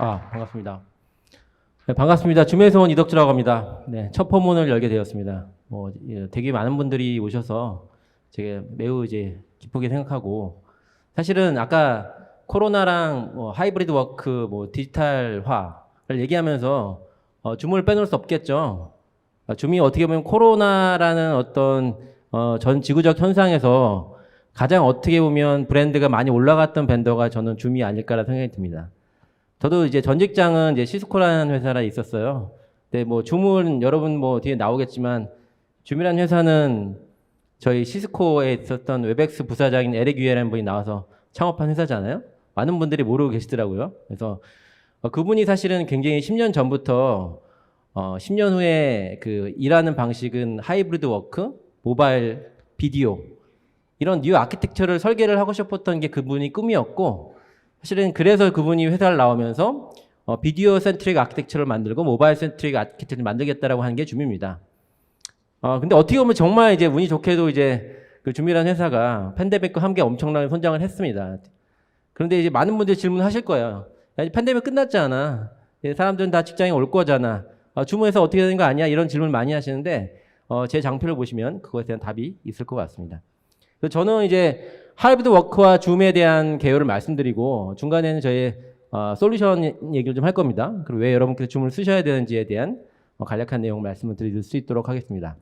반갑습니다. 네, 반갑습니다. 줌에서 온 이덕주라고 합니다. 네, 첫 포문을 열게 되었습니다. 되게 많은 분들이 오셔서 제가 매우 이제 기쁘게 생각하고, 사실은 아까 코로나랑 하이브리드 워크, 디지털화를 얘기하면서 줌을 빼놓을 수 없겠죠. 줌이 어떻게 보면 코로나라는 어떤 전 지구적 현상에서 가장 어떻게 보면 브랜드가 많이 올라갔던 벤더가 저는 줌이 아닐까라는 생각이 듭니다. 저도 이제 전 직장은 이제 시스코라는 회사가 있었어요. 근데 줌은 여러분 뒤에 나오겠지만, 줌이라는 회사는 저희 시스코에 있었던 웹엑스 부사장인 에릭 유에라는 분이 나와서 창업한 회사잖아요. 많은 분들이 모르고 계시더라고요. 그래서 그분이 사실은 굉장히 10년 전부터 10년 후에 그 일하는 방식은 하이브리드 워크, 모바일, 비디오, 이런 뉴 아키텍처를 설계를 하고 싶었던 게 그분이 꿈이었고, 사실은 그래서 그분이 회사를 나오면서 비디오 센트릭 아키텍처를 만들고 모바일 센트릭 아키텍처를 만들겠다라고 하는 게 줌입니다. 근데 어떻게 보면 정말 이제 운이 좋게도 이제 그 줌이라는 회사가 팬데믹과 함께 엄청나게 성장을 했습니다. 그런데 이제 많은 분들이 질문하실 거예요. 야, 팬데믹 끝났잖아. 사람들은 다 직장에 올 거잖아. 줌에서 어떻게 되는 거 아니야? 이런 질문 많이 하시는데 제 장표를 보시면 그것에 대한 답이 있을 것 같습니다. 그래서 저는 이제 하이브리드 워크와 줌에 대한 개요를 말씀드리고, 중간에는 저희 솔루션 얘기를 좀 할 겁니다. 그리고 왜 여러분께서 줌을 쓰셔야 되는지에 대한 간략한 내용 말씀을 드릴 수 있도록 하겠습니다.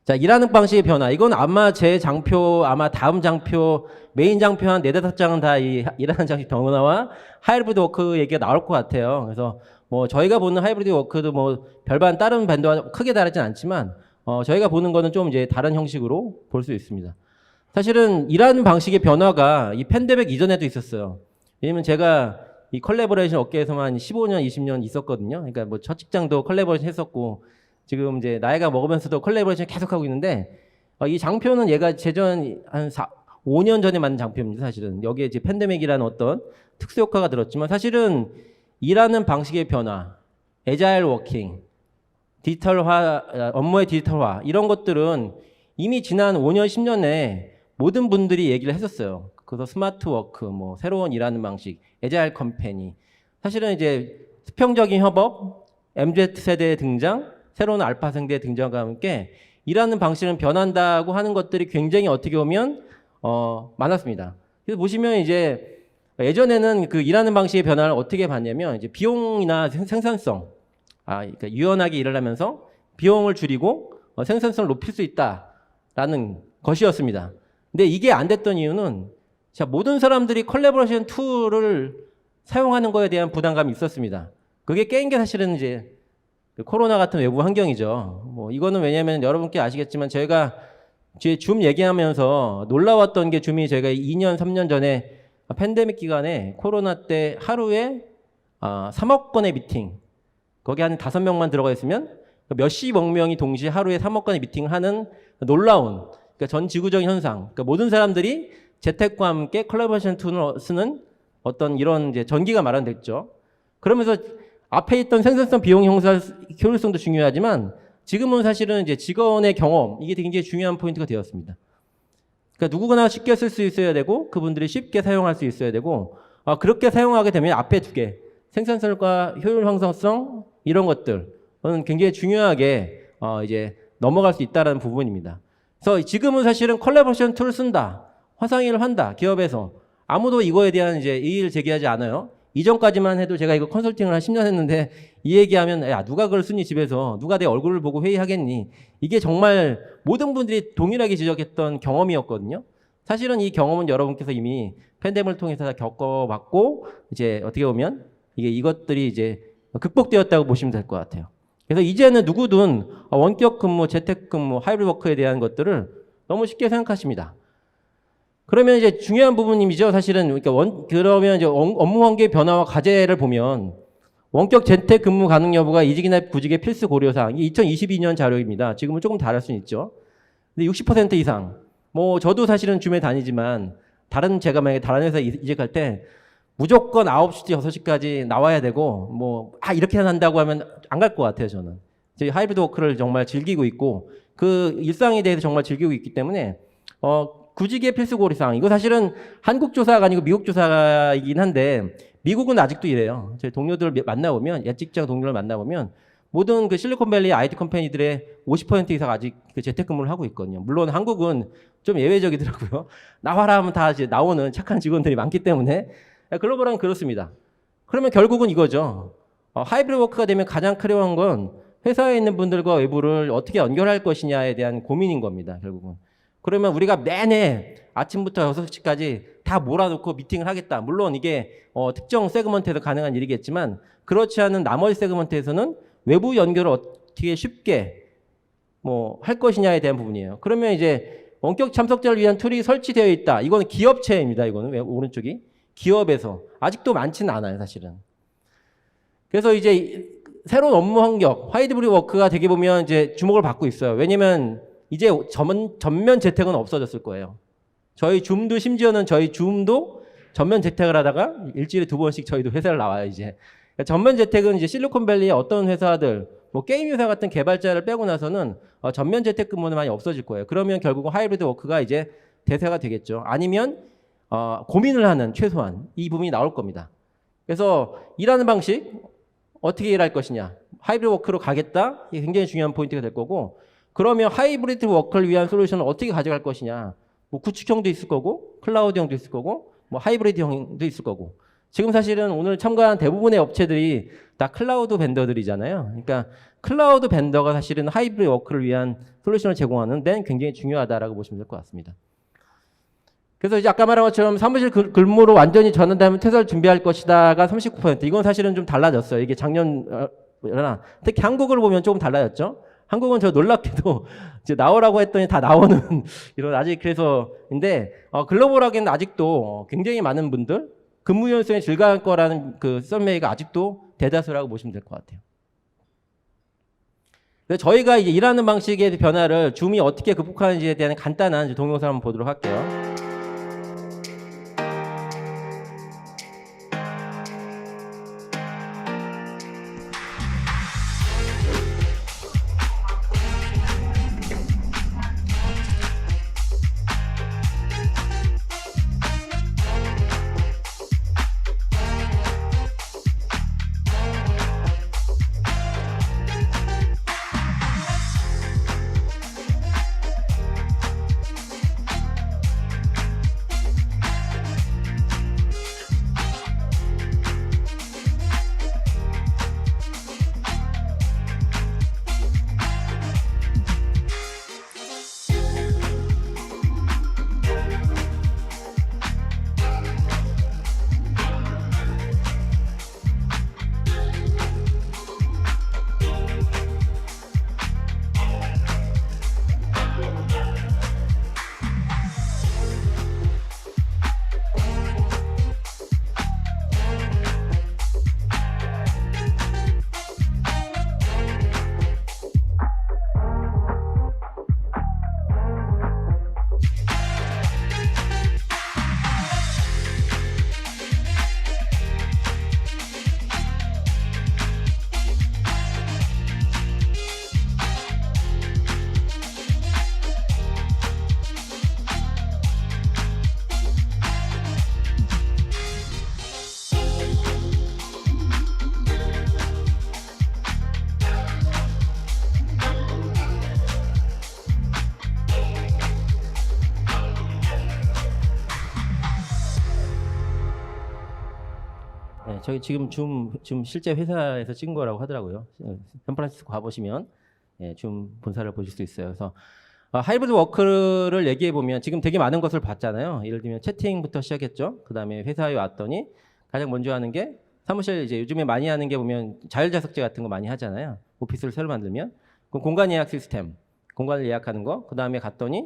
자, 일하는 방식의 변화. 이건 아마 제 장표, 아마 다음 장표, 메인 장표 한 4-5장은 다 이 일하는 방식 변화와 하이브리드 워크 얘기가 나올 것 같아요. 그래서 저희가 보는 하이브리드 워크도 별반 다른 밴드와 크게 다르진 않지만 저희가 보는 거는 좀 이제 다른 형식으로 볼 수 있습니다. 사실은 일하는 방식의 변화가 이 팬데믹 이전에도 있었어요. 왜냐면 제가 이 컬래버레이션 업계에서만 15년, 20년 있었거든요. 그러니까 첫 직장도 컬래버레이션 했었고, 지금 이제 나이가 먹으면서도 컬래버레이션 계속하고 있는데, 이 장표는 얘가 제전 한 5년 전에 만든 장표입니다. 사실은 여기에 이제 팬데믹이라는 어떤 특수 효과가 들었지만, 사실은 일하는 방식의 변화, 애자일 워킹, 디지털화, 업무의 디지털화, 이런 것들은 이미 지난 5년, 10년에 모든 분들이 얘기를 했었어요. 그래서 스마트 워크, 새로운 일하는 방식, 애자일 컴퍼니. 사실은 이제 수평적인 협업, MZ세대의 등장, 새로운 알파 세대의 등장과 함께 일하는 방식은 변한다고 하는 것들이 굉장히 어떻게 보면 많았습니다. 그래서 보시면 이제 예전에는 그 일하는 방식의 변화를 어떻게 봤냐면, 이제 비용이나 생산성, 그러니까 유연하게 일을 하면서 비용을 줄이고 생산성을 높일 수 있다라는 것이었습니다. 근데 이게 안 됐던 이유는, 모든 사람들이 컬래버레이션 툴을 사용하는 거에 대한 부담감이 있었습니다. 그게 깨인 게 사실은 이제 코로나 같은 외부 환경이죠. 이거는 왜냐면 여러분께 아시겠지만, 저희가 줌 얘기하면서 놀라웠던 게, 줌이 저희가 2년, 3년 전에 팬데믹 기간에 코로나 때 하루에 3억 건의 미팅, 거기 한 5명만 들어가 있으면 몇십억 명이 동시에 하루에 3억 건의 미팅을 하는 놀라운, 그러니까 전 지구적인 현상. 그러니까 모든 사람들이 재택과 함께 컬래버레이션 툴을 쓰는 어떤 이런 이제 전기가 마련됐죠. 그러면서 앞에 있던 생산성, 비용 형사, 효율성도 중요하지만, 지금은 사실은 이제 직원의 경험, 이게 굉장히 중요한 포인트가 되었습니다. 그러니까 누구나 쉽게 쓸 수 있어야 되고, 그분들이 쉽게 사용할 수 있어야 되고, 그렇게 사용하게 되면 앞에 두 개, 생산성과 효율 형성성, 이런 것들은 굉장히 중요하게 이제 넘어갈 수 있다는 부분입니다. 그래서 지금은 사실은 컬래버레이션 툴을 쓴다, 화상회의를 한다, 기업에서 아무도 이거에 대한 이제 이의를 제기하지 않아요. 이전까지만 해도 제가 이거 컨설팅을 한 10년 했는데, 이 얘기하면 야, 누가 그걸 쓰니 집에서, 누가 내 얼굴을 보고 회의하겠니, 이게 정말 모든 분들이 동일하게 지적했던 경험이었거든요. 사실은 이 경험은 여러분께서 이미 팬데믹을 통해서 다 겪어봤고, 이제 어떻게 보면 이것들이 이제 극복되었다고 보시면 될 것 같아요. 그래서 이제는 누구든 원격 근무, 재택 근무, 하이브리드 워크에 대한 것들을 너무 쉽게 생각하십니다. 그러면 이제 중요한 부분이죠. 사실은 그러면 이제 업무 환경의 변화와 과제를 보면, 원격 재택 근무 가능 여부가 이직이나 구직의 필수 고려사항, 이게 2022년 자료입니다. 지금은 조금 다를 수는 있죠. 근데 60% 이상. 저도 사실은 줌에 다니지만, 제가 만약에 다른 회사에 이직할 때 무조건 9시, 6시까지 나와야 되고, 이렇게 한다고 하면 안 갈 것 같아요, 저는. 저희 하이브리드 워크를 정말 즐기고 있고, 그 일상에 대해서 정말 즐기고 있기 때문에, 구직의 필수 고리사항. 이거 사실은 한국 조사가 아니고 미국 조사이긴 한데 미국은 아직도 이래요. 저희 동료들 만나보면, 옛 직장 동료를 만나보면 모든 그 실리콘밸리 IT 컴퍼니들의 50% 이상 아직 그 재택근무를 하고 있거든요. 물론 한국은 좀 예외적이더라고요. 나와라 하면 다 이제 나오는 착한 직원들이 많기 때문에 글로벌은 그렇습니다. 그러면 결국은 이거죠. 하이브리드 워크가 되면 가장 크려운 건 회사에 있는 분들과 외부를 어떻게 연결할 것이냐에 대한 고민인 겁니다. 결국은. 그러면 우리가 내내 아침부터 6시까지 다 몰아놓고 미팅을 하겠다. 물론 이게 특정 세그먼트에서 가능한 일이겠지만 그렇지 않은 나머지 세그먼트에서는 외부 연결을 어떻게 쉽게 뭐 할 것이냐에 대한 부분이에요. 그러면 이제 원격 참석자를 위한 툴이 설치되어 있다. 이거는 기업체입니다. 이거는 오른쪽이 기업에서 아직도 많지는 않아요, 사실은. 그래서 이제 새로운 업무 환경, 하이브리드 워크가 되게 보면 이제 주목을 받고 있어요. 왜냐면 이제 전면 재택은 없어졌을 거예요. 저희 줌도 심지어는 저희 줌도 전면 재택을 하다가 일주일에 2번씩 저희도 회사를 나와요, 이제. 그러니까 전면 재택은 이제 실리콘밸리의 어떤 회사들, 뭐 게임 회사 같은 개발자를 빼고 나서는 전면 재택 근무는 많이 없어질 거예요. 그러면 결국은 하이브리드 워크가 이제 대세가 되겠죠. 아니면 고민을 하는 최소한 이 부분이 나올 겁니다. 그래서 일하는 방식 어떻게 일할 것이냐, 하이브리드 워크로 가겠다, 이게 굉장히 중요한 포인트가 될 거고, 그러면 하이브리드 워크를 위한 솔루션을 어떻게 가져갈 것이냐, 뭐 구축형도 있을 거고 클라우드형도 있을 거고 뭐 하이브리드형도 있을 거고. 지금 사실은 오늘 참가한 대부분의 업체들이 다 클라우드 벤더들이잖아요. 그러니까 클라우드 벤더가 사실은 하이브리드 워크를 위한 솔루션을 제공하는 데는 굉장히 중요하다라고 보시면 될 것 같습니다. 그래서 이제 아까 말한 것처럼 사무실 근무로 완전히 전환되면 퇴사를 준비할 것이다가 39%. 이건 사실은 좀 달라졌어요. 이게 작년이나 특히 한국을 보면 조금 달라졌죠. 한국은 저 놀랍게도 이제 나오라고 했더니 다 나오는 이런 아직 그래서인데 글로벌하게는 아직도 굉장히 많은 분들 근무 유연성이 즐거울 거라는 그 썰매가 아직도 대다수라고 보시면 될 것 같아요. 그래서 저희가 이제 일하는 방식의 변화를 줌이 어떻게 극복하는지에 대한 간단한 동영상 한번 보도록 할게요. 네, 저희 지금 줌 실제 회사에서 찍은 거라고 하더라고요. 샌프란시스코 가보시면 줌 본사를 보실 수 있어요. 그래서 하이브리드 워크를 얘기해 보면 지금 되게 많은 것을 봤잖아요. 예를 들면 채팅부터 시작했죠. 그 다음에 회사에 왔더니 가장 먼저 하는 게 사무실 이제 요즘에 많이 하는 게 보면 자율자석제 같은 거 많이 하잖아요. 오피스를 새로 만들면 그럼 공간 예약 시스템, 공간을 예약하는 거. 그 다음에 갔더니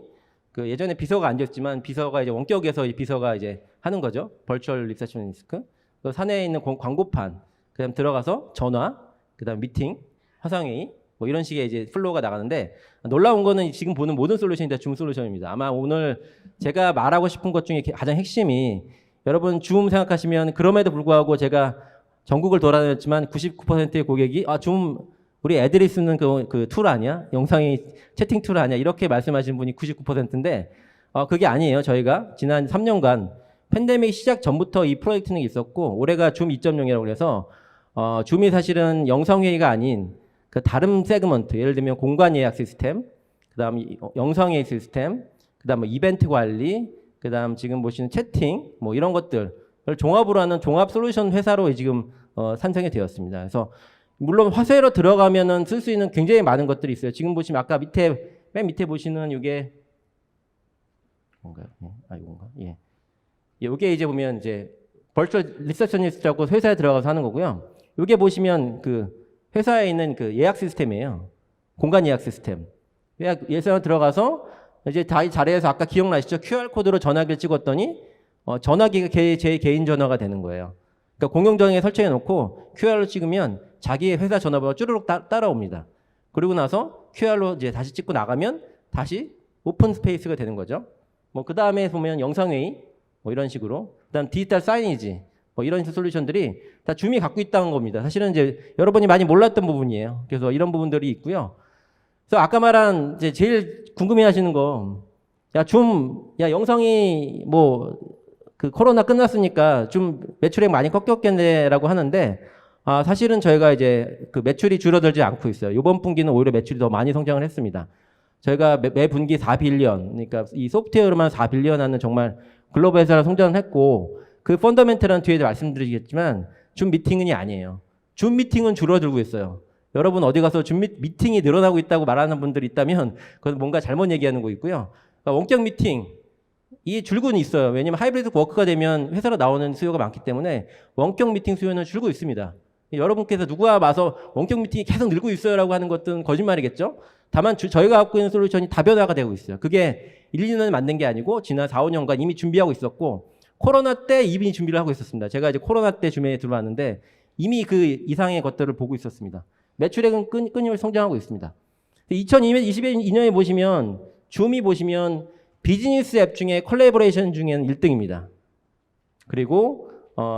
그 예전에 비서가 앉았지만 비서가 이제 원격에서 비서가 이제 하는 거죠. 버추얼 리셉셔니스트. 그 사내에 있는 광고판, 그다음 들어가서 전화, 그다음 미팅, 화상회의 뭐 이런 식의 이제 플로우가 나가는데 놀라운 거는 지금 보는 모든 솔루션이 다 줌 솔루션입니다. 아마 오늘 제가 말하고 싶은 것 중에 가장 핵심이 여러분 줌 생각하시면 그럼에도 불구하고 제가 전국을 돌아다녔지만 99%의 고객이 줌 우리 애들이 쓰는 그 툴 아니야? 영상이 채팅 툴 아니야? 이렇게 말씀하시는 분이 99%인데 그게 아니에요. 저희가 지난 3년간 팬데믹 시작 전부터 이 프로젝트는 있었고 올해가 줌 2.0이라고 해서 줌이 사실은 영상회의가 아닌 그 다른 세그먼트, 예를 들면 공간 예약 시스템, 그다음 영상회의 시스템, 그다음 뭐 이벤트 관리, 그다음 지금 보시는 채팅 뭐 이런 것들을 종합으로 하는 종합 솔루션 회사로 지금 산생이 되었습니다. 그래서 물론 화세로 들어가면은 쓸 수 있는 굉장히 많은 것들이 있어요. 지금 보시면 아까 맨 밑에 보시는 이게 뭔가요? 이건가? 예. 이게 이제 보면 이제 버추얼 리서처니스트라고 회사에 들어가서 하는 거고요. 이게 보시면 그 회사에 있는 그 예약 시스템이에요. 공간 예약 시스템. 예산에 들어가서 이제 자리에서 아까 기억나시죠? QR 코드로 전화기를 찍었더니 전화기가 제 개인 전화가 되는 거예요. 그러니까 공용 전화기에 설치해 놓고 QR로 찍으면 자기의 회사 전화번호 쭈르륵 따라옵니다. 그리고 나서 QR로 이제 다시 찍고 나가면 다시 오픈 스페이스가 되는 거죠. 뭐 그 다음에 보면 영상회의 뭐 이런 식으로, 그다음 디지털 사이니지 뭐 이런 솔루션들이 다 줌이 갖고 있다는 겁니다. 사실은 이제 여러분이 많이 몰랐던 부분이에요. 그래서 이런 부분들이 있고요. 그래서 아까 말한 이제 제일 궁금해하시는 거, 영상이 뭐 그 코로나 끝났으니까 좀 매출액 많이 꺾였겠네라고 하는데 사실은 저희가 이제 그 매출이 줄어들지 않고 있어요. 이번 분기는 오히려 매출이 더 많이 성장을 했습니다. 저희가 매 분기 4빌리언, 그러니까 이 소프트웨어로만 4빌리언 하는 정말 글로벌 회사로 성장을 했고, 그 펀더멘털은 뒤에 말씀드리겠지만 줌 미팅은 아니에요. 줌 미팅은 줄어들고 있어요. 여러분 어디 가서 줌 미팅이 늘어나고 있다고 말하는 분들이 있다면 그건 뭔가 잘못 얘기하는 거 있고요. 그러니까 원격 미팅 이 줄고는 있어요. 왜냐면 하이브리드 워크가 되면 회사로 나오는 수요가 많기 때문에 원격 미팅 수요는 줄고 있습니다. 여러분께서 누가 와서 원격 미팅이 계속 늘고 있어요라고 하는 것은 거짓말이겠죠. 다만 저희가 갖고 있는 솔루션이 다변화가 되고 있어요. 그게 1, 2년에 만든 게 아니고 지난 4, 5년간 이미 준비하고 있었고, 코로나 때 이미 준비를 하고 있었습니다. 제가 이제 코로나 때 줌에 들어왔는데 이미 그 이상의 것들을 보고 있었습니다. 매출액은 끊임없이 성장하고 있습니다. 2022년에 보시면 줌이 보시면 비즈니스 앱 중에 콜라보레이션 중에는 1등입니다. 그리고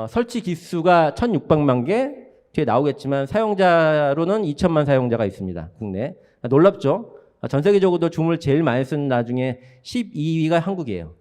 설치 기수가 1,600만 개, 뒤에 나오겠지만 사용자로는 2천만 사용자가 있습니다. 국내. 놀랍죠? 전 세계적으로도 줌을 제일 많이 쓰는 나중에 12위가 한국이에요.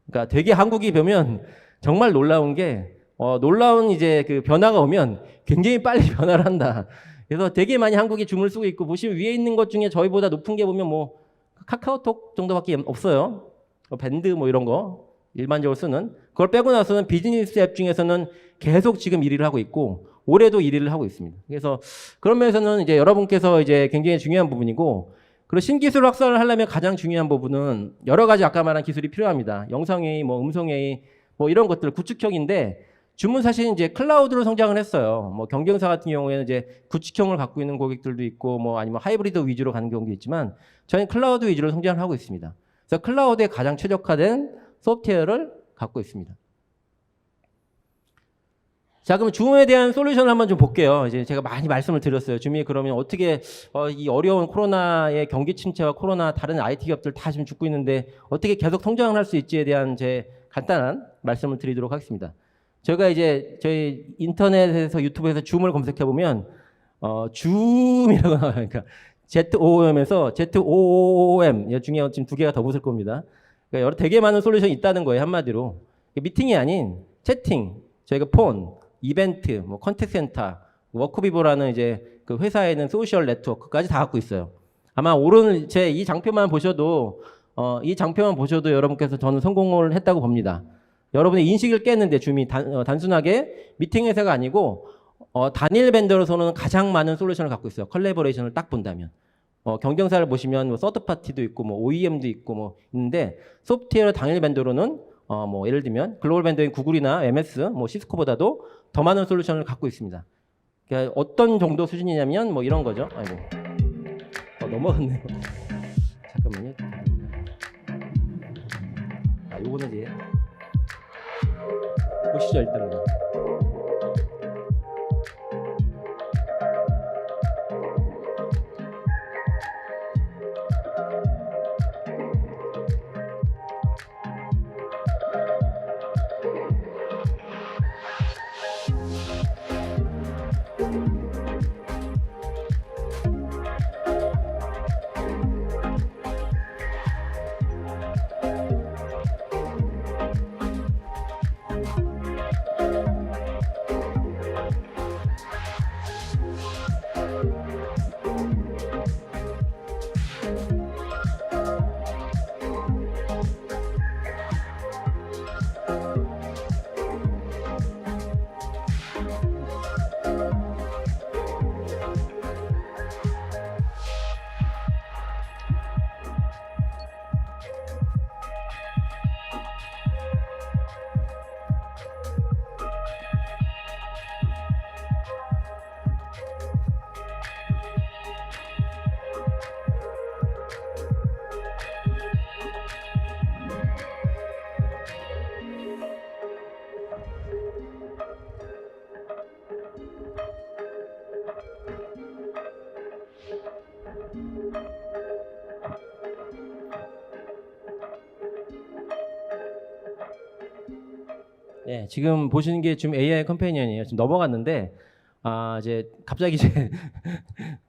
그러니까 되게 한국이 보면 정말 놀라운 게 놀라운 이제 그 변화가 오면 굉장히 빨리 변화를 한다. 그래서 되게 많이 한국이 줌을 쓰고 있고, 보시면 위에 있는 것 중에 저희보다 높은 게 보면 뭐 카카오톡 정도밖에 없어요. 밴드 뭐 이런 거 일반적으로 쓰는 그걸 빼고 나서는 비즈니스 앱 중에서는 계속 지금 1위를 하고 있고 올해도 1위를 하고 있습니다. 그래서 그런 면에서는 이제 여러분께서 이제 굉장히 중요한 부분이고, 그리고 신기술 확산을 하려면 가장 중요한 부분은 여러 가지 아까 말한 기술이 필요합니다. 영상회의, 뭐 음성회의, 뭐 이런 것들 구축형인데, 줌은 사실 이제 클라우드로 성장을 했어요. 뭐 경쟁사 같은 경우에는 이제 구축형을 갖고 있는 고객들도 있고, 뭐 아니면 하이브리드 위주로 가는 경우도 있지만, 저희는 클라우드 위주로 성장을 하고 있습니다. 그래서 클라우드에 가장 최적화된 소프트웨어를 갖고 있습니다. 자, 그럼 줌에 대한 솔루션을 한번 좀 볼게요. 이제 제가 많이 말씀을 드렸어요. 줌이 그러면 어떻게 이 어려운 코로나의 경기 침체와 코로나 다른 IT 기업들 다 지금 죽고 있는데 어떻게 계속 성장을 할 수 있지에 대한 제 간단한 말씀을 드리도록 하겠습니다. 저희가 이제 저희 인터넷에서 유튜브에서 줌을 검색해 보면 줌이라고 나와요. 그러니까 ZOOM에서 ZOOM 중에 지금 2개가 더 붙을 겁니다. 그러니까 되게 많은 솔루션이 있다는 거예요. 한마디로 미팅이 아닌 채팅, 저희가 폰, 이벤트, 뭐 컨택트 센터, 워크비보라는 이제 그 회사에 있는 소셜 네트워크까지 다 갖고 있어요. 아마 오른 제 이 장표만 보셔도 여러분께서 저는 성공을 했다고 봅니다. 여러분의 인식을 깼는데 줌이 단순하게 미팅 회사가 아니고 단일 벤더로서는 가장 많은 솔루션을 갖고 있어요. 컬래버레이션을 딱 본다면. 경쟁사를 보시면 뭐 서드 파티도 있고 뭐 OEM도 있고 뭐 있는데, 소프트웨어 단일 벤더로는 뭐 예를 들면 글로벌 벤더인 구글이나 MS, 뭐 시스코보다도 더 많은 솔루션을 갖고 있습니다. 그러니까 어떤 정도 수준이냐면 뭐 이런 거죠. 아이고. 넘어갔네요. 잠깐만요. 요거는 이제 보시죠, 일단은. 네, 지금 보시는 게 줌 AI 컴패니언이에요. 지금 넘어갔는데 이제 갑자기 이제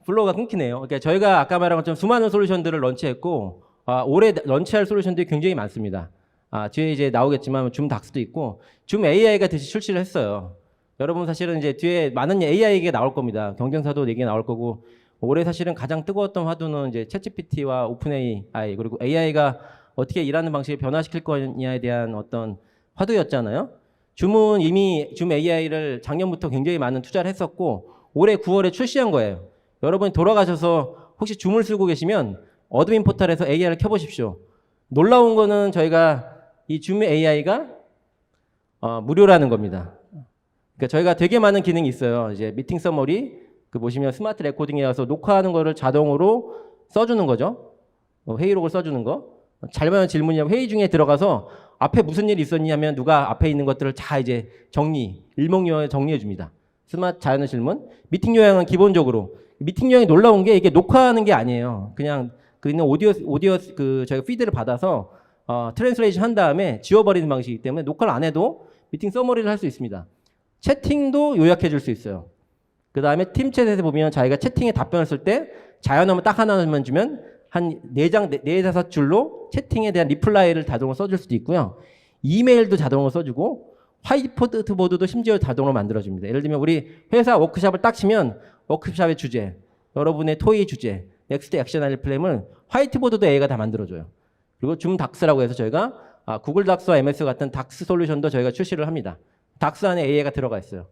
플로우가 끊기네요. 그러니까 저희가 아까 말한 것처럼 수많은 솔루션들을 런치했고 올해 런치할 솔루션들이 굉장히 많습니다. 뒤에 이제 나오겠지만 줌 닥스도 있고 줌 AI가 다시 출시를 했어요. 여러분 사실은 이제 뒤에 많은 AI 얘기가 나올 겁니다. 경쟁사도 얘기가 나올 거고 올해 사실은 가장 뜨거웠던 화두는 이제 챗GPT와 오픈 AI 그리고 AI가 어떻게 일하는 방식을 변화시킬 거냐에 대한 어떤 화두였잖아요. 줌은 이미 줌 AI를 작년부터 굉장히 많은 투자를 했었고 올해 9월에 출시한 거예요. 여러분이 돌아가셔서 혹시 줌을 쓰고 계시면 어드민 포털에서 AI를 켜보십시오. 놀라운 거는 저희가 이 줌 AI가 무료라는 겁니다. 그러니까 저희가 되게 많은 기능이 있어요. 이제 미팅 서머리 보시면 스마트 레코딩에 와서 녹화하는 거를 자동으로 써주는 거죠. 회의록을 써주는 거. 잘못한 질문이면 회의 중에 들어가서 앞에 무슨 일이 있었니 하면 누가 앞에 있는 것들을 다 이제 일목요연에 정리해 줍니다. 스마트 자연의 질문. 미팅 요약은 기본적으로 미팅 요약이 놀라운 게 이게 녹화하는 게 아니에요. 그냥 그 있는 오디오 저희가 피드를 받아서 트랜스레이션 한 다음에 지워버리는 방식이기 때문에 녹화를 안 해도 미팅 서머리를 할 수 있습니다. 채팅도 요약해 줄 수 있어요. 그 다음에 팀챗에서 보면 자기가 채팅에 답변을 쓸 때 자연어만 딱 하나만 주면 한 4-5줄로 채팅에 대한 리플라이를 자동으로 써줄 수도 있고요. 이메일도 자동으로 써주고 화이트보드도 심지어 자동으로 만들어줍니다. 예를 들면 우리 회사 워크샵을 딱 치면 워크샵의 주제, 여러분의 토의 주제, 넥스트 액션 아이템을 화이트보드도 AI가 다 만들어줘요. 그리고 줌 닥스라고 해서 저희가 구글 닥스와 MS 같은 닥스 솔루션도 저희가 출시를 합니다. 닥스 안에 AI가 들어가 있어요.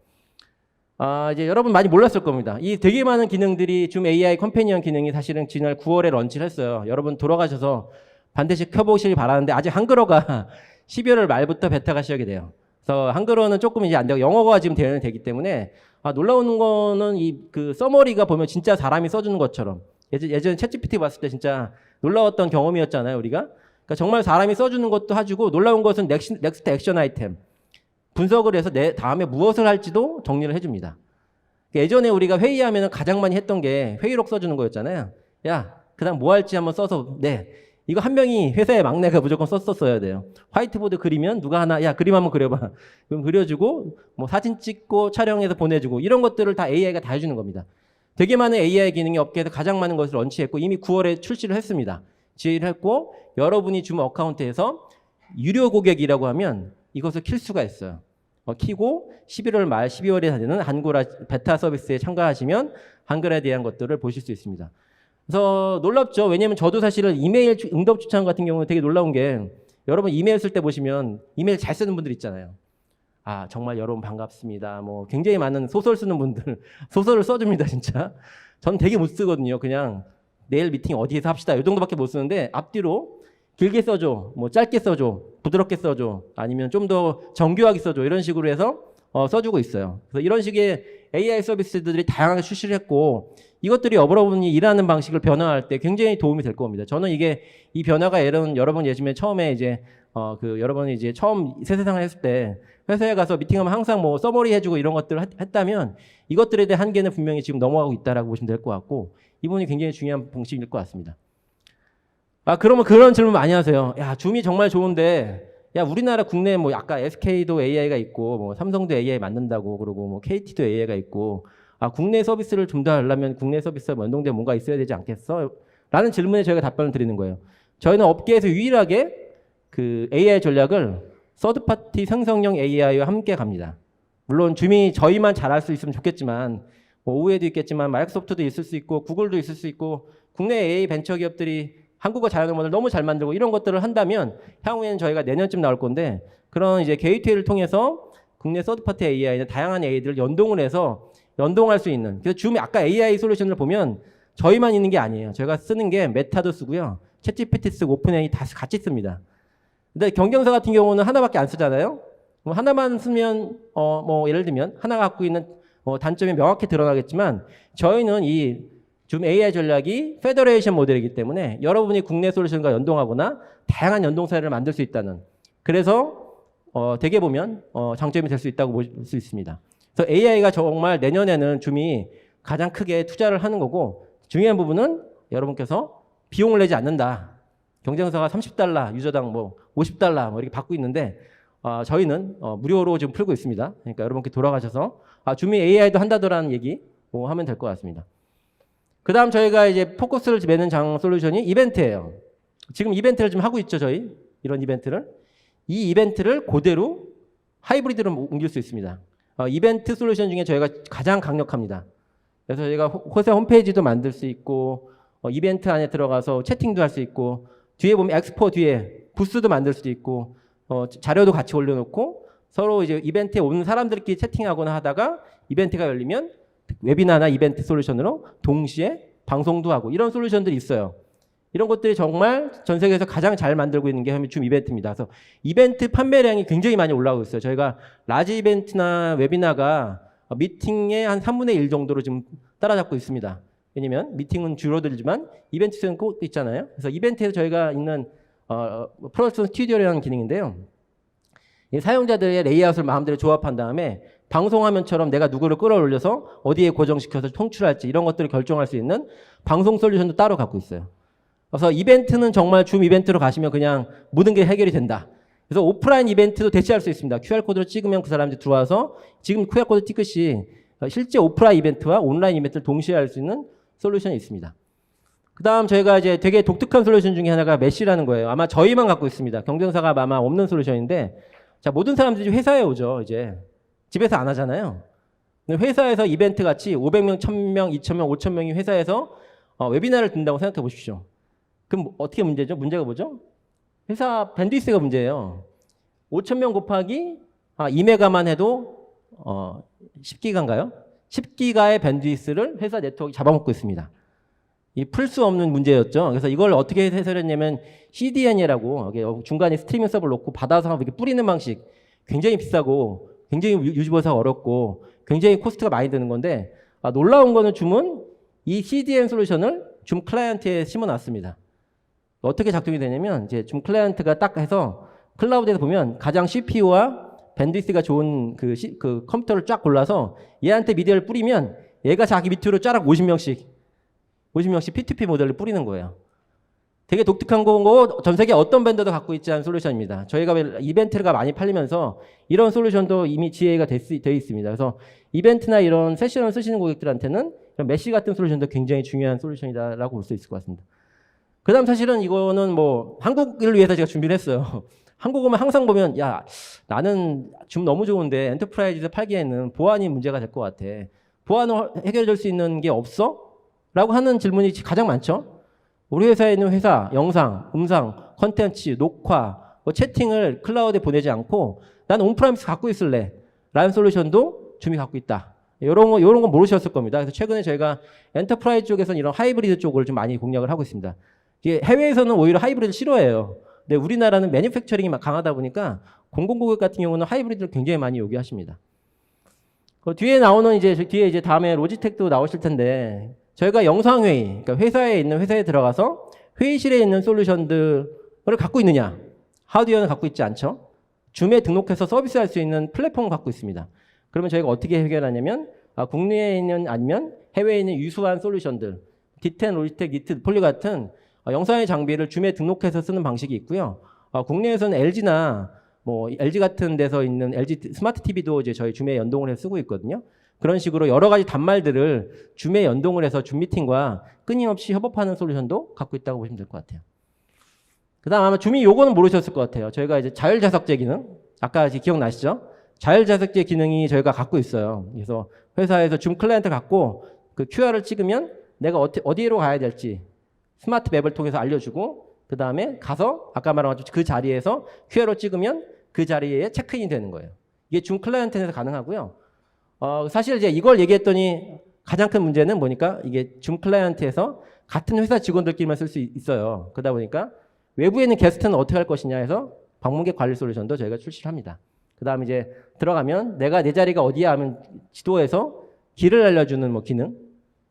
이제 여러분 많이 몰랐을 겁니다. 이 되게 많은 기능들이 줌 AI 컴패니언 기능이 사실은 지난 9월에 런치를 했어요. 여러분 돌아가셔서 반드시 켜보시길 바라는데 아직 한글어가 12월 말부터 베타가 시작이 돼요. 그래서 한글어는 조금 이제 안 되고 영어가 지금 되기 때문에 놀라운 거는 그 서머리가 보면 진짜 사람이 써주는 것처럼 예전에 챗GPT 봤을 때 진짜 놀라웠던 경험이었잖아요, 우리가. 그러니까 정말 사람이 써주는 것도 해주고 놀라운 것은 넥스트 액션 아이템. 분석을 해서 다음에 무엇을 할지도 정리를 해줍니다. 예전에 우리가 회의하면 가장 많이 했던 게 회의록 써주는 거였잖아요. 야, 그다음 뭐 할지 한번 써서 이거 한 명이 회사의 막내가 무조건 썼어야 돼요. 화이트보드 그리면 누가 하나 야 그림 한번 그려봐. 그럼 그려주고 뭐 사진 찍고 촬영해서 보내주고 이런 것들을 다 AI가 다 해주는 겁니다. 되게 많은 AI 기능이 업계에서 가장 많은 것을 런치했고 이미 9월에 출시를 했습니다. 지휘를 했고 여러분이 줌 어카운트에서 유료 고객이라고 하면 이것을 킬 수가 있어요. 키고 11월 말 12월에 되는 한글화 베타 서비스에 참가하시면 한글에 대한 것들을 보실 수 있습니다. 그래서 놀랍죠. 왜냐하면 저도 사실은 이메일 응답 추천 같은 경우는 되게 놀라운 게 여러분 이메일 쓸 때 보시면 이메일 잘 쓰는 분들 있잖아요. 정말 여러분 반갑습니다. 뭐 굉장히 많은 소설 쓰는 분들 소설을 써줍니다 진짜. 전 되게 못 쓰거든요. 그냥 내일 미팅 어디에서 합시다 이 정도밖에 못 쓰는데 앞뒤로 길게 써줘, 뭐 짧게 써줘, 부드럽게 써줘, 아니면 좀 더 정교하게 써줘 이런 식으로 해서 써주고 있어요. 그래서 이런 식의 AI 서비스들이 다양하게 출시를 했고 이것들이 여러분이 일하는 방식을 변화할 때 굉장히 도움이 될 겁니다. 저는 이 변화가 여러분 예전에 처음에 이제 여러분이 이제 처음 새 세상을 했을 때 회사에 가서 미팅하면 항상 뭐 서머리 해주고 이런 것들을 했다면 이것들에 대한 한계는 분명히 지금 넘어가고 있다라고 보시면 될 것 같고 이 부분이 굉장히 중요한 방식일 것 같습니다. 그러면 그런 질문 많이 하세요. 야, 줌이 정말 좋은데, 야, 우리나라 국내 뭐 아까 SK도 AI가 있고, 뭐 삼성도 AI 만든다고 그러고, 뭐 KT도 AI가 있고, 국내 서비스를 좀 더 하려면 국내 서비스와 연동된 뭔가 있어야 되지 않겠어? 라는 질문에 저희가 답변을 드리는 거예요. 저희는 업계에서 유일하게 그 AI 전략을 서드파티 생성형 AI와 함께 갑니다. 물론 줌이 저희만 잘할 수 있으면 좋겠지만, 뭐 오후에도 있겠지만 마이크로소프트도 있을 수 있고, 구글도 있을 수 있고, 국내 AI 벤처 기업들이 한국어 자연어 모델 너무 잘 만들고 이런 것들을 한다면 향후에는 저희가 내년쯤 나올 건데 그런 이제 게이트웨이를 통해서 국내 서드파티 AI나 다양한 AI들을 연동을 해서 연동할 수 있는 그래서 줌이 아까 AI 솔루션을 보면 저희만 있는 게 아니에요. 저희가 쓰는 게 메타도 쓰고요. 챗GPT 쓰고 오픈 AI 다 같이 씁니다. 근데 경쟁사 같은 경우는 하나밖에 안 쓰잖아요. 뭐 하나만 쓰면 뭐 예를 들면 하나가 갖고 있는 단점이 명확히 드러나겠지만 저희는 이 줌 AI 전략이 페더레이션 모델이기 때문에 여러분이 국내 솔루션과 연동하거나 다양한 연동 사례를 만들 수 있다는 그래서 대개 보면 장점이 될 수 있다고 볼 수 있습니다. 그래서 AI가 정말 내년에는 줌이 가장 크게 투자를 하는 거고 중요한 부분은 여러분께서 비용을 내지 않는다. 경쟁사가 $30 유저당 뭐 $50 뭐 이렇게 받고 있는데 저희는 무료로 지금 풀고 있습니다. 그러니까 여러분께 돌아가셔서 줌이 AI도 한다더라는 얘기 뭐 하면 될 것 같습니다. 그 다음 저희가 이제 포커스를 매는 솔루션이 이벤트예요. 지금 이벤트를 좀 하고 있죠, 저희. 이런 이벤트를. 이 이벤트를 그대로 하이브리드로 옮길 수 있습니다. 이벤트 솔루션 중에 저희가 가장 강력합니다. 그래서 저희가 회사 홈페이지도 만들 수 있고, 이벤트 안에 들어가서 채팅도 할 수 있고, 뒤에 보면 엑스포 뒤에 부스도 만들 수도 있고, 자료도 같이 올려놓고, 서로 이제 이벤트에 오는 사람들끼리 채팅하거나 하다가 이벤트가 열리면 웨비나나 이벤트 솔루션으로 동시에 방송도 하고 이런 솔루션들이 있어요. 이런 것들이 정말 전 세계에서 가장 잘 만들고 있는 게 줌 이벤트입니다. 그래서 이벤트 판매량이 굉장히 많이 올라오고 있어요. 저희가 라지 이벤트나 웨비나가 미팅의 한 3분의 1 정도로 지금 따라잡고 있습니다. 왜냐면 미팅은 줄어들지만 이벤트는 꼭 있잖아요. 그래서 이벤트에서 저희가 있는 프로덕션 스튜디오라는 기능인데요. 이 사용자들의 레이아웃을 마음대로 조합한 다음에 방송화면처럼 내가 누구를 끌어올려서 어디에 고정시켜서 송출할지 이런 것들을 결정할 수 있는 방송 솔루션도 따로 갖고 있어요. 그래서 이벤트는 정말 줌 이벤트로 가시면 그냥 모든 게 해결이 된다. 그래서 오프라인 이벤트도 대체할 수 있습니다. QR코드를 찍으면 그 사람들이 들어와서 지금 QR코드 찍듯이 실제 오프라인 이벤트와 온라인 이벤트를 동시에 할 수 있는 솔루션이 있습니다. 그 다음 저희가 이제 되게 독특한 솔루션 중에 하나가 메시라는 거예요. 아마 저희만 갖고 있습니다. 경쟁사가 아마 없는 솔루션인데, 자, 모든 사람들이 회사에 오죠, 이제. 집에서 안 하잖아요. 근데 회사에서 이벤트 같이 500명, 1000명, 2000명, 5000명이 회사에서 웨비나를 듣는다고 생각해 보십시오. 그럼 어떻게 문제죠? 문제가 뭐죠? 회사 밴드위스가 문제예요. 5,000명 곱하기 2메가만 해도 10기가인가요? 10기가의 밴드위스를 회사 네트워크가 잡아먹고 있습니다. 이 풀 수 없는 문제였죠. 그래서 이걸 어떻게 해설했냐면 CDN이라고 중간에 스트리밍 서버를 놓고 받아서 이렇게 뿌리는 방식, 굉장히 비싸고 굉장히 유지보수가 어렵고 굉장히 코스트가 많이 드는 건데, 놀라운 거는 줌은 이 CDN 솔루션을 줌 클라이언트에 심어놨습니다. 어떻게 작동이 되냐면 이제 줌 클라이언트가 딱 해서 클라우드에서 보면 가장 CPU와 밴드위스가 좋은 그 컴퓨터를 쫙 골라서 얘한테 미디어를 뿌리면 얘가 자기 밑으로 쫙 50명씩 P2P 모델을 뿌리는 거예요. 되게 독특한 거고 전 세계 어떤 밴더도 갖고 있지 않은 솔루션입니다. 저희가 이벤트가 많이 팔리면서 이런 솔루션도 이미 GA가 되어 있습니다. 그래서 이벤트나 이런 세션을 쓰시는 고객들한테는 이런 메시 같은 솔루션도 굉장히 중요한 솔루션이다라고 볼 수 있을 것 같습니다. 그 다음 사실은 이거는 뭐 한국을 위해서 제가 준비를 했어요. 한국 오면 항상 보면 야, 나는 줌 너무 좋은데 엔터프라이즈에서 팔기에는 보안이 문제가 될 것 같아. 보안을 해결해 줄 수 있는 게 없어? 라고 하는 질문이 가장 많죠. 우리 회사에 있는 회사, 영상, 음성, 컨텐츠, 녹화, 채팅을 클라우드에 보내지 않고 난 온프라미스 갖고 있을래 라는 솔루션도 줌이 갖고 있다. 이런 건 모르셨을 겁니다. 그래서 최근에 저희가 엔터프라이즈 쪽에서는 이런 하이브리드 쪽을 좀 많이 공략을 하고 있습니다. 이게 해외에서는 오히려 하이브리드를 싫어해요. 근데 우리나라는 매니팩처링이 강하다 보니까 공공고객 같은 경우는 하이브리드를 굉장히 많이 요구하십니다. 그 뒤에 나오는 뒤에 이제 다음에 로지텍도 나오실 텐데, 저희가 영상회의, 그러니까 회사에 있는 회사에 들어가서 회의실에 있는 솔루션들을 갖고 있느냐? 하드웨어는 갖고 있지 않죠. 줌에 등록해서 서비스할 수 있는 플랫폼을 갖고 있습니다. 그러면 저희가 어떻게 해결하냐면 국내에 있는 아니면 해외에 있는 유수한 솔루션들, D10, 로지텍, 니트, 폴리 같은 영상의 장비를 줌에 등록해서 쓰는 방식이 있고요. 국내에서는 LG나 뭐 LG 같은 데서 있는 LG 스마트 TV도 이제 저희 줌에 연동을 해서 쓰고 있거든요. 그런 식으로 여러 가지 단말들을 줌에 연동을 해서 줌 미팅과 끊임없이 협업하는 솔루션도 갖고 있다고 보시면 될 것 같아요. 그 다음 아마 줌이 요거는 모르셨을 것 같아요. 저희가 이제 자율자석제 기능, 아까 기억나시죠? 자율자석제 기능이 저희가 갖고 있어요. 그래서 회사에서 줌 클라이언트 갖고 그 QR을 찍으면 내가 어디로 가야 될지 스마트 맵을 통해서 알려주고, 그 다음에 가서 아까 말한 것처럼 그 자리에서 QR을 찍으면 그 자리에 체크인이 되는 거예요. 이게 줌 클라이언트에서 가능하고요. 사실 이제 이걸 얘기했더니 가장 큰 문제는 뭐니까 이게 줌 클라이언트에서 같은 회사 직원들끼리만 쓸 수 있어요. 그러다 보니까 외부에 있는 게스트는 어떻게 할 것이냐 해서 방문객 관리 솔루션도 저희가 출시를 합니다. 그 다음에 이제 들어가면 내가 내 자리가 어디야 하면 지도에서 길을 알려주는 뭐 기능,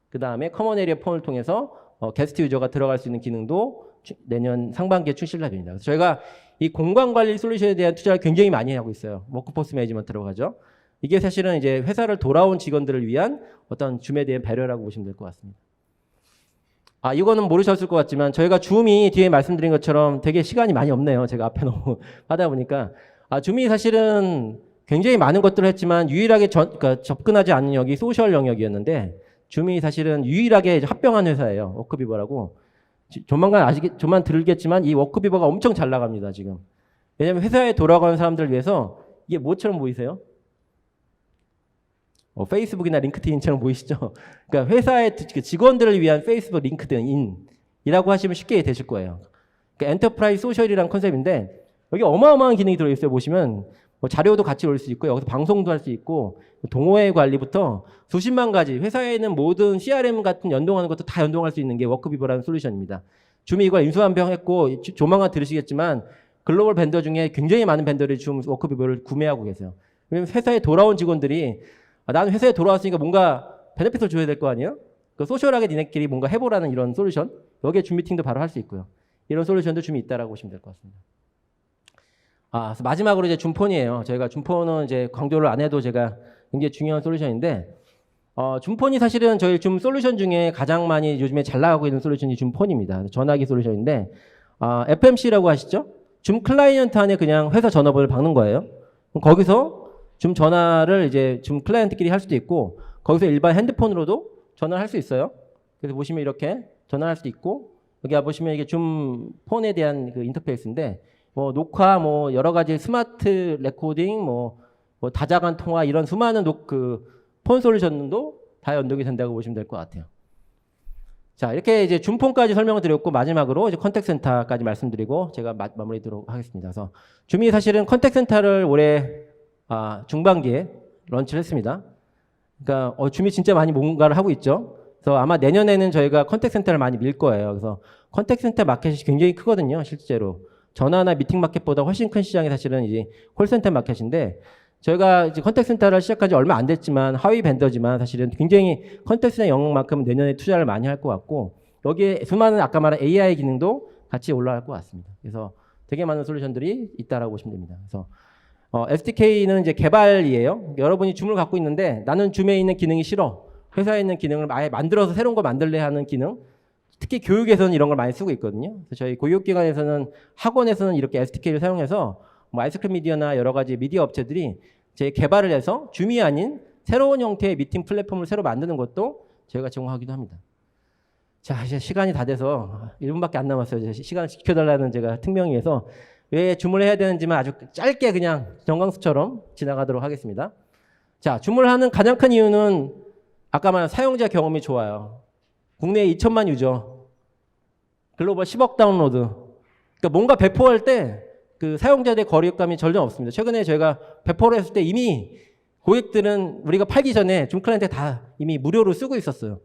그 다음에 커먼 에리어 폰을 통해서 게스트 유저가 들어갈 수 있는 기능도 내년 상반기에 출시를 합니다. 그래서 저희가 이 공간 관리 솔루션에 대한 투자를 굉장히 많이 하고 있어요. 워크포스 매니지먼트라고 하죠. 이게 사실은 이제 회사를 돌아온 직원들을 위한 어떤 줌에 대한 배려라고 보시면 될 것 같습니다. 이거는 모르셨을 것 같지만 저희가 줌이 뒤에 말씀드린 것처럼 되게 시간이 많이 없네요. 제가 앞에 너무 하다 보니까 줌이 사실은 굉장히 많은 것들을 했지만 유일하게 그러니까 접근하지 않는 영역이 소셜 영역이었는데 줌이 사실은 유일하게 합병한 회사예요. 워크비버라고. 조만 들겠지만 이 워크비버가 엄청 잘 나갑니다, 지금. 왜냐면 회사에 돌아가는 사람들을 위해서 이게 뭐처럼 보이세요? 페이스북이나 링크드인처럼 보이시죠? 그러니까 회사의 직원들을 위한 페이스북, 링크드인이라고 하시면 쉽게 이해되실 거예요. 그러니까 엔터프라이즈 소셜이라는 컨셉인데 여기 어마어마한 기능이 들어있어요. 보시면 자료도 같이 올 수 있고 여기서 방송도 할 수 있고 동호회 관리부터 수십만 가지 회사에 있는 모든 CRM 같은 연동하는 것도 다 연동할 수 있는 게 워크비버라는 솔루션입니다. 줌이 이걸 인수한병했고 조만간 들으시겠지만 글로벌 벤더 중에 굉장히 많은 벤더들이 줌 워크비버를 구매하고 계세요. 왜냐면 회사에 돌아온 직원들이 나는 회사에 돌아왔으니까 뭔가 베네핏을 줘야 될 거 아니에요? 그 소셜하게 니네끼리 뭔가 해보라는 이런 솔루션. 여기에 줌 미팅도 바로 할 수 있고요. 이런 솔루션도 줌이 있다라고 보시면 될 것 같습니다. 그래서 마지막으로 이제 줌폰이에요. 저희가 줌폰은 이제 강조를 안 해도 제가 굉장히 중요한 솔루션인데, 줌폰이 사실은 저희 줌 솔루션 중에 가장 많이 요즘에 잘 나가고 있는 솔루션이 줌폰입니다. 전화기 솔루션인데, FMC라고 하시죠? 줌 클라이언트 안에 그냥 회사 전화번호를 박는 거예요. 거기서 줌 전화를 이제 줌 클라이언트끼리 할 수도 있고, 거기서 일반 핸드폰으로도 전화를 할 수 있어요. 그래서 보시면 이렇게 전화할 수도 있고, 여기 보시면 이게 줌 폰에 대한 그 인터페이스인데, 녹화, 여러 가지 스마트 레코딩, 다자간 통화 이런 수많은 폰 솔루션도 다 연동이 된다고 보시면 될 것 같아요. 자, 이렇게 이제 줌폰까지 설명을 드렸고 마지막으로 이제 컨택센터까지 말씀드리고 제가 마무리하도록 하겠습니다. 그래서 줌이 사실은 컨택센터를 올해 중반기에 런치를 했습니다. 그러니까 줌이 진짜 많이 뭔가를 하고 있죠. 그래서 아마 내년에는 저희가 컨택센터를 많이 밀 거예요. 그래서 컨택센터 마켓이 굉장히 크거든요, 실제로. 전화나 미팅 마켓보다 훨씬 큰 시장이 사실은 이제 콜센터 마켓인데 저희가 이제 컨택센터를 시작한 지 얼마 안 됐지만 하위 벤더지만 사실은 굉장히 컨택센터 영역만큼 내년에 투자를 많이 할 것 같고 여기에 수많은 아까 말한 AI 기능도 같이 올라갈 것 같습니다. 그래서 되게 많은 솔루션들이 있다라고 보시면 됩니다. 그래서 SDK는 이제 개발이에요. 여러분이 줌을 갖고 있는데 나는 줌에 있는 기능이 싫어. 회사에 있는 기능을 아예 만들어서 새로운 거 만들래 하는 기능. 특히 교육에서는 이런 걸 많이 쓰고 있거든요. 그래서 저희 교육기관에서는 학원에서는 이렇게 SDK를 사용해서 아이스크림 미디어나 여러 가지 미디어 업체들이 제 개발을 해서 줌이 아닌 새로운 형태의 미팅 플랫폼을 새로 만드는 것도 저희가 제공하기도 합니다. 자, 이제 시간이 다 돼서 1분밖에 안 남았어요. 이제 시간을 지켜달라는 제가 특명위에서 왜 줌을 해야 되는지만 아주 짧게 그냥 정강수처럼 지나가도록 하겠습니다. 자, 줌을 하는 가장 큰 이유는 아까 말한 사용자 경험이 좋아요. 국내에 2천만 유저, 글로벌 10억 다운로드. 그러니까 뭔가 배포할 때 그 사용자들의 거리감이 전혀 없습니다. 최근에 저희가 배포를 했을 때 이미 고객들은 우리가 팔기 전에 줌 클라이언트 다 이미 무료로 쓰고 있었어요.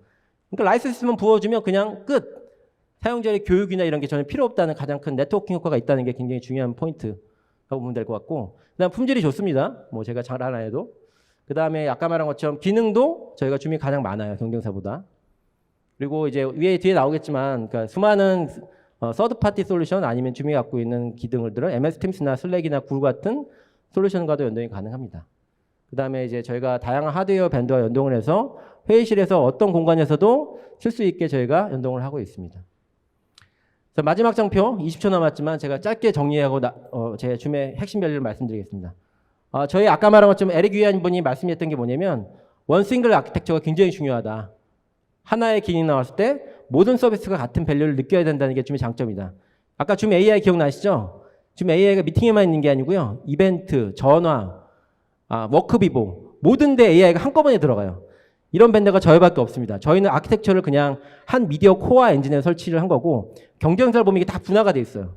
그러니까 라이센스만 부어주면 그냥 끝. 사용자의 교육이나 이런 게 전혀 필요 없다는 가장 큰 네트워킹 효과가 있다는 게 굉장히 중요한 포인트라고 보면 될 것 같고, 그다음 품질이 좋습니다. 제가 잘 안 해도. 그다음에 아까 말한 것처럼 기능도 저희가 줌이 가장 많아요, 경쟁사보다. 그리고 이제 뒤에 나오겠지만, 그러니까 수많은 서드 파티 솔루션 아니면 줌이 갖고 있는 기능들은 MS 팀스나 슬랙이나 굴 같은 솔루션과도 연동이 가능합니다. 그다음에 이제 저희가 다양한 하드웨어 벤더와 연동을 해서 회의실에서 어떤 공간에서도 쓸 수 있게 저희가 연동을 하고 있습니다. 자, 마지막 장표 20초 남았지만 제가 짧게 정리하고 제 줌의 핵심 변리를 말씀드리겠습니다. 저희 아까 말한 것처럼 에릭 위안 분이 말씀했던 게 뭐냐면 원 싱글 아키텍처가 굉장히 중요하다. 하나의 기능이 나왔을 때 모든 서비스가 같은 밸류를 느껴야 된다는 게 줌의 장점이다. 아까 줌 AI 기억나시죠? 줌 AI가 미팅에만 있는 게 아니고요. 이벤트, 전화, 워크비보 모든 데 AI가 한꺼번에 들어가요. 이런 벤더가 저희밖에 없습니다. 저희는 아키텍처를 그냥 한 미디어 코어 엔진에 설치를 한 거고 경쟁사를 보면 이게 다 분화가 돼 있어요.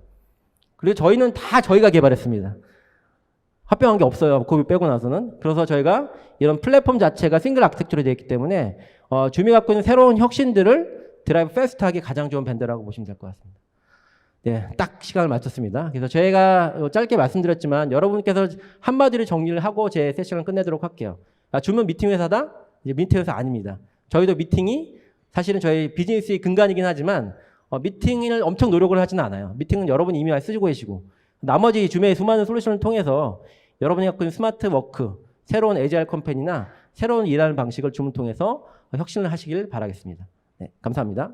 그리고 저희는 다 저희가 개발했습니다. 합병한 게 없어요. 그거 빼고 나서는. 그래서 저희가 이런 플랫폼 자체가 싱글 아키텍처로 되어 있기 때문에 줌이 갖고 있는 새로운 혁신들을 드라이브 패스트하기 가장 좋은 밴드라고 보시면 될 것 같습니다. 네, 딱 시간을 맞췄습니다. 그래서 저희가 짧게 말씀드렸지만 여러분께서 한마디로 정리를 하고 제 세션을 끝내도록 할게요. 줌은 미팅 회사다? 이제 미팅 회사 아닙니다. 저희도 미팅이 사실은 저희 비즈니스의 근간이긴 하지만 미팅을 엄청 노력을 하지는 않아요. 미팅은 여러분이 이미 많이 쓰고 계시고 나머지 줌의 수많은 솔루션을 통해서 여러분이 갖고 있는 스마트 워크, 새로운 에이자일 컴퍼니나 새로운 일하는 방식을 줌을 통해서 혁신을 하시길 바라겠습니다. 네, 감사합니다.